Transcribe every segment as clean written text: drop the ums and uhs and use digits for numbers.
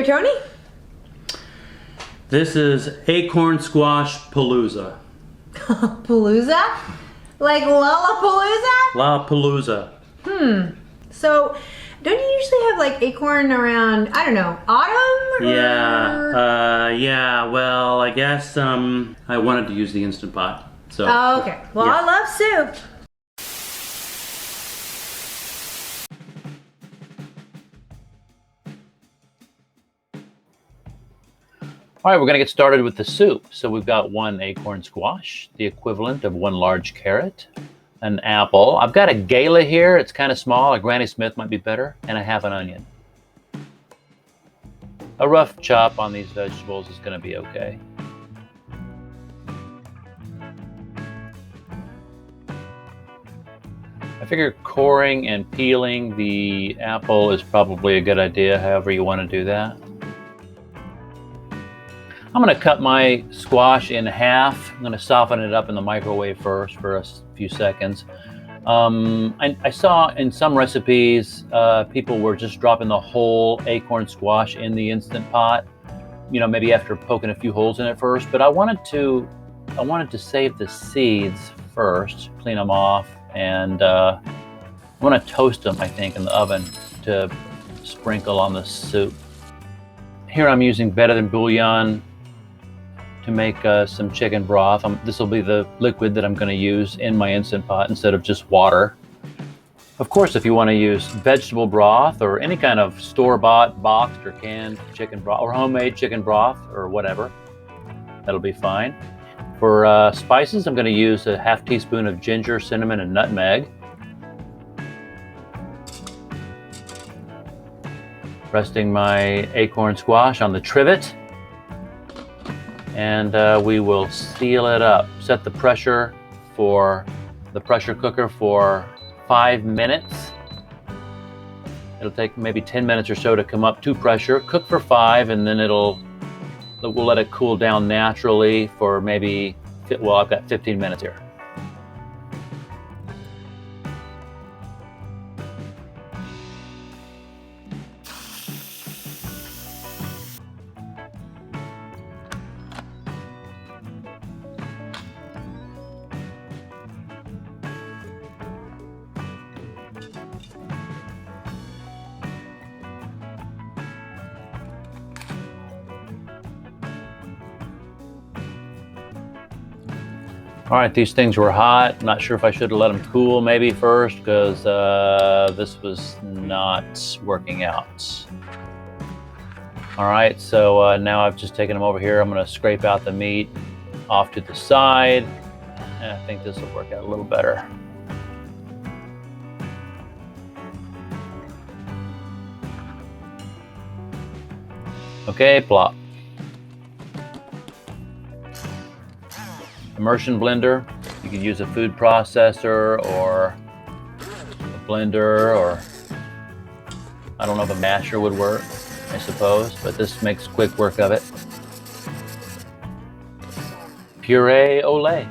here, Tony? This is Acorn Squash Palooza. Palooza? Like Lollapalooza? Lollapalooza. So, don't you usually have like acorn around, I don't know, autumn? Yeah, well, I guess I wanted to use the Instant Pot. So. Oh, okay. Well, yeah. I love soup. All right, we're going to get started with the soup. So we've got 1 acorn squash, the equivalent of 1 large carrot, an apple. I've got a gala here. It's kind of small. A Granny Smith might be better. And a half an onion. A rough chop on these vegetables is going to be okay. I figure coring and peeling the apple is probably a good idea, however you want to do that. I'm going to cut my squash in half. I'm going to soften it up in the microwave first for a few seconds. I saw in some recipes people were just dropping the whole acorn squash in the Instant Pot, you know, maybe after poking a few holes in it first. But I wanted to save the seeds first, clean them off, and I want to toast them, I think, in the oven to sprinkle on the soup. Here I'm using better than bouillon to make some chicken broth. This will be the liquid that I'm going to use in my Instant Pot instead of just water. Of course, if you want to use vegetable broth or any kind of store-bought, boxed or canned chicken broth or homemade chicken broth or whatever, that'll be fine. For spices, I'm going to use a half teaspoon of ginger, cinnamon, and nutmeg. Resting my acorn squash on the trivet. And we will seal it up. Set the pressure for the pressure cooker for 5 minutes. It'll take maybe 10 minutes or so to come up to pressure. Cook for 5, and then we'll let it cool down naturally for maybe, well, I've got 15 minutes here. All right, these things were hot. I'm not sure if I should have let them cool maybe first because this was not working out. All right, so now I've just taken them over here. I'm gonna scrape out the meat off to the side. And I think this will work out a little better. Okay, plop. Immersion blender. You could use a food processor or a blender, or I don't know if a masher would work, I suppose, but this makes quick work of it. Puree Olay.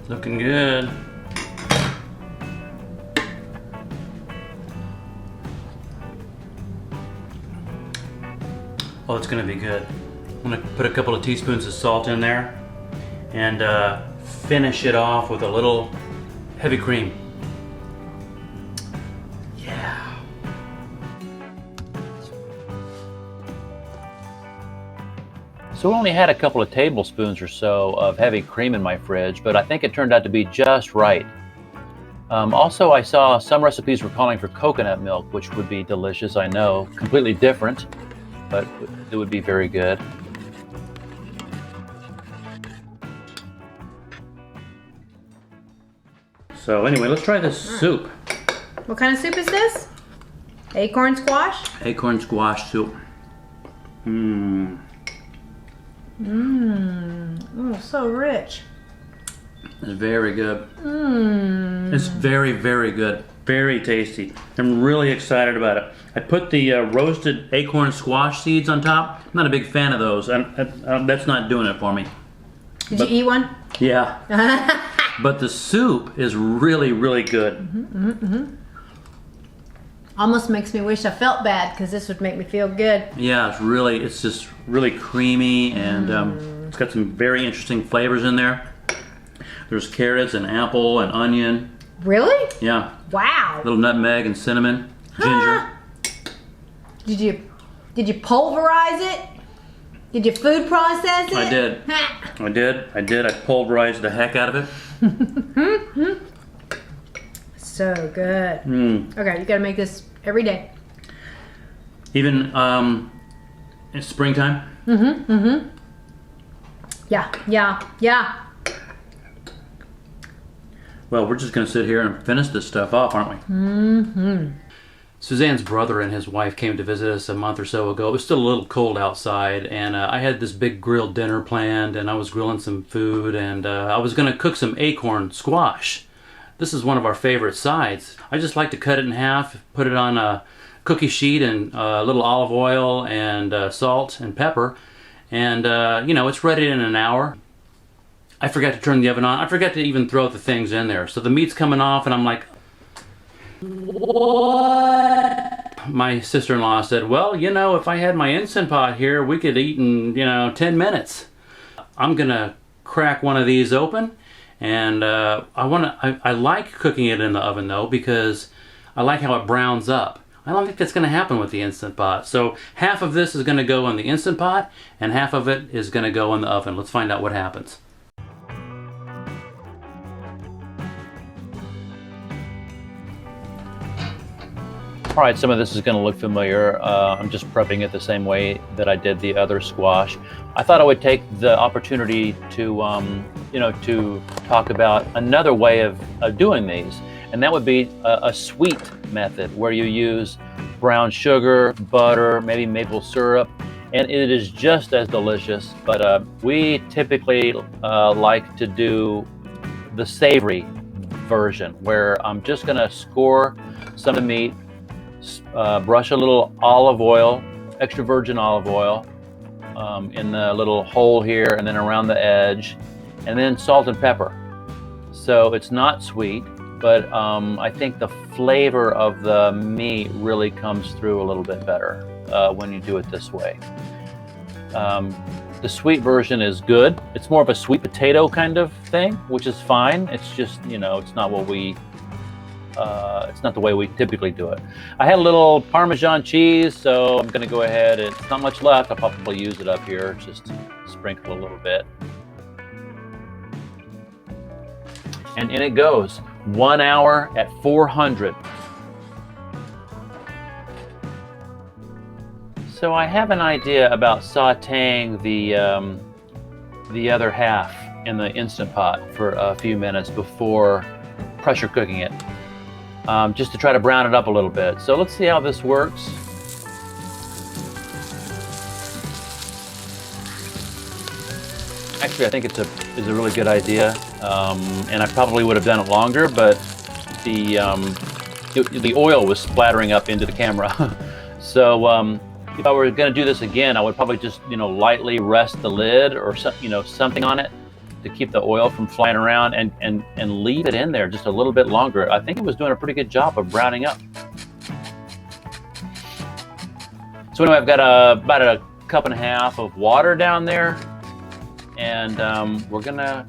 Looking good. Oh, it's gonna be good. I'm gonna put a couple of teaspoons of salt in there and finish it off with a little heavy cream. Yeah. So I only had a couple of tablespoons or so of heavy cream in my fridge, but I think it turned out to be just right. Also, I saw some recipes were calling for coconut milk, which would be delicious, I know. Completely different, but it would be very good. So anyway, let's try this soup. What kind of soup is this? Acorn squash? Acorn squash soup. Oh, so rich. It's very good. It's very, very good. Very tasty. I'm really excited about it. I put the roasted acorn squash seeds on top. I'm not a big fan of those. That's not doing it for me. Did you eat one? Yeah. But the soup is really, really good. Almost makes me wish I felt bad because this would make me feel good. Yeah, it's just really creamy, and it's got some very interesting flavors in there. There's carrots and apple and onion. Really? Yeah. Wow. Little nutmeg and cinnamon, ginger. Did you pulverize it? Did you food process it? I did. I did. I pulverized the heck out of it. So good. Okay, you gotta make this every day. Even in springtime. Yeah. Well, we're just gonna sit here and finish this stuff off, aren't we? Suzanne's brother and his wife came to visit us a month or so ago. It was still a little cold outside, and I had this big grilled dinner planned, and I was grilling some food, and I was going to cook some acorn squash. This is one of our favorite sides. I just like to cut it in half, put it on a cookie sheet and a little olive oil and salt and pepper, and it's ready in an hour. I forgot to turn the oven on. I forgot to even throw the things in there. So the meat's coming off, and I'm like, what? My sister-in-law said, well, if I had my Instant Pot here, we could eat in, 10 minutes. I'm gonna crack one of these open, and I like cooking it in the oven though, because I like how it browns up. I don't think that's gonna happen with the Instant Pot. So half of this is gonna go in the Instant Pot, and half of it is gonna go in the oven. Let's find out what happens. All right, some of this is going to look familiar. I'm just prepping it the same way that I did the other squash. I thought I would take the opportunity to, to talk about another way of doing these, and that would be a sweet method where you use brown sugar, butter, maybe maple syrup, and it is just as delicious. But we typically like to do the savory version, where I'm just going to score some of the meat. Brush a little olive oil, extra virgin olive oil, in the little hole here and then around the edge, and then salt and pepper. So it's not sweet, but I think the flavor of the meat really comes through a little bit better when you do it this way. The sweet version is good. It's more of a sweet potato kind of thing, which is fine. It's just, it's not what it's not the way we typically do it. I had a little Parmesan cheese, so I'm going to go ahead. It's not much left. I'll probably use it up here, just sprinkle a little bit. And in it goes. 1 hour at 400. So I have an idea about sautéing the other half in the Instant Pot for a few minutes before pressure cooking it. Just to try to brown it up a little bit. So let's see how this works. Actually, I think it's a really good idea, and I probably would have done it longer, but the oil was splattering up into the camera. So if I were going to do this again, I would probably just lightly rest the lid or something on it to keep the oil from flying around, and leave it in there just a little bit longer. I think it was doing a pretty good job of browning up. So anyway, I've got about a cup and a half of water down there, and we're gonna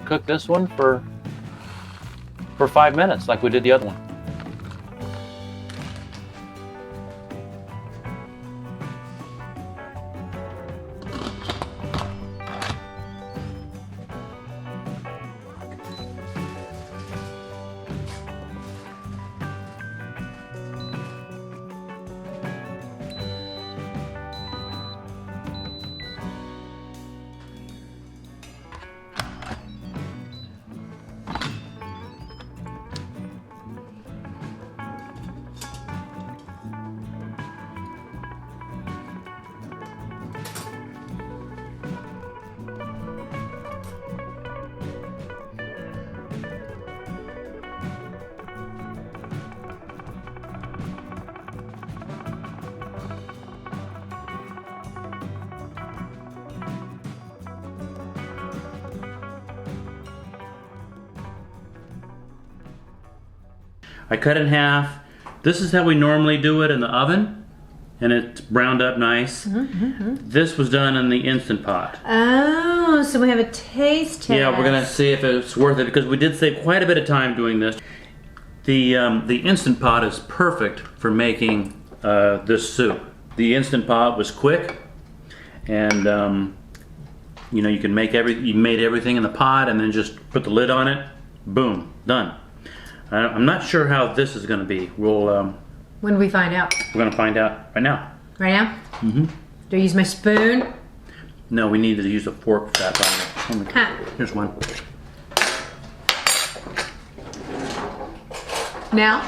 cook this one for 5 minutes like we did the other one. I cut it in half. This is how we normally do it in the oven, and it's browned up nice. This was done in the Instant Pot. Oh, so we have a taste test. Yeah, we're gonna see if it's worth it because we did save quite a bit of time doing this. The Instant Pot is perfect for making this soup. The Instant Pot was quick, and you know, you can make you made everything in the pot and then just put the lid on it. Boom, done. I'm not sure how this is going to be. We'll. When do we find out? We're going to find out right now. Right now? Do I use my spoon? No, we need to use a fork for that. Huh. Here's one. Now?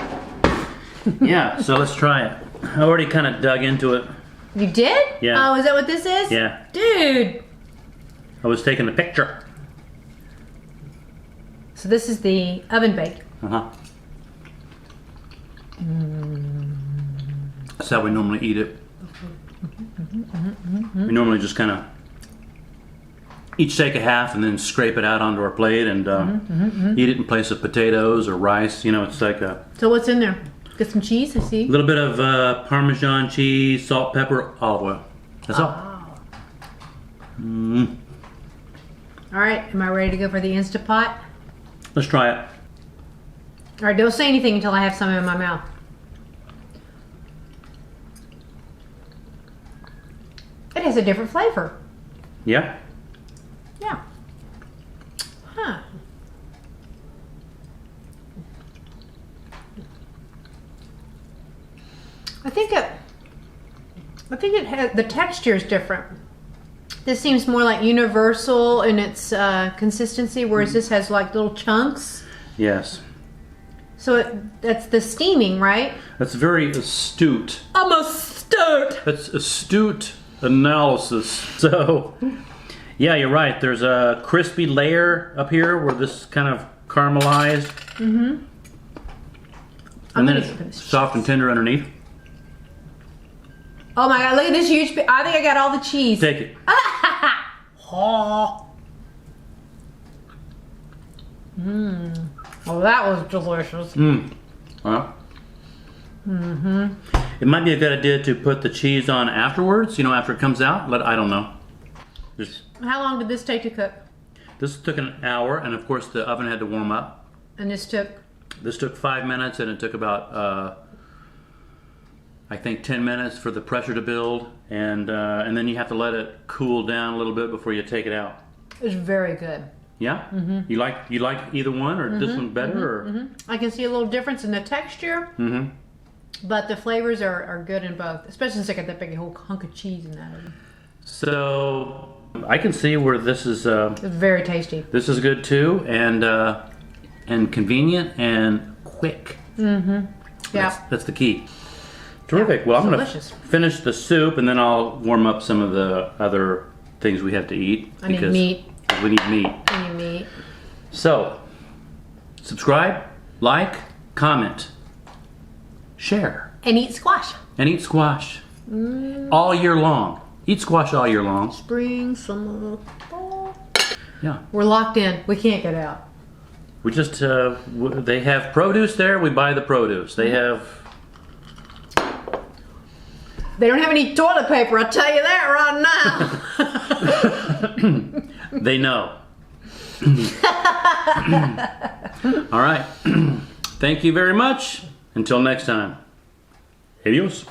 Yeah, so let's try it. I already kind of dug into it. You did? Yeah. Oh, is that what this is? Yeah. Dude. I was taking a picture. So this is the oven bake. That's how we normally eat it. We normally just kind of each take a half and then scrape it out onto our plate and eat it in place of potatoes or rice. You know, it's like a So what's in there? Got some cheese, I see. little bit of Parmesan cheese, salt, pepper, olive oil. That's all. All right, am I ready to go for the Instant Pot? Let's try it. All right, don't say anything until I have some in my mouth. It has a different flavor. Yeah? Yeah. Huh. I think it has, the texture is different. This seems more like universal in its consistency, whereas this has like little chunks. Yes. So that's the steaming, right? That's very astute. I'm astute. That's astute analysis. So, yeah, you're right. There's a crispy layer up here where this kind of caramelized. And then it's soft and tender underneath. Oh my God, look at this huge, I think I got all the cheese. Take it. Oh, that was delicious. Well, it might be a good idea to put the cheese on afterwards, you know, after it comes out, but I don't know. How long did this take to cook? This took an hour, and of course the oven had to warm up. And this took? This took 5 minutes, and it took about, I think 10 minutes for the pressure to build, and then you have to let it cool down a little bit before you take it out. It was very good. Yeah? You like either one, or this one better? Or? I can see a little difference in the texture, but the flavors are good in both, especially since I got that big whole hunk of cheese in that. So I can see where this is. It's very tasty. This is good too, and convenient and quick. Yeah. That's the key. Terrific. Yeah, well, I'm going to delicious. finish the soup, and then I'll warm up some of the other things we have to eat. I need meat. We need meat. I need meat. So, subscribe, like, comment, share. And eat squash. And eat squash all year long. Eat squash all year long. Spring, summer, fall. Yeah. We're locked in. We can't get out. We just, they have produce there, we buy the produce. They have... They don't have any toilet paper, I'll tell you that right now. They know. All right. Thank you very much. Until next time. Adios.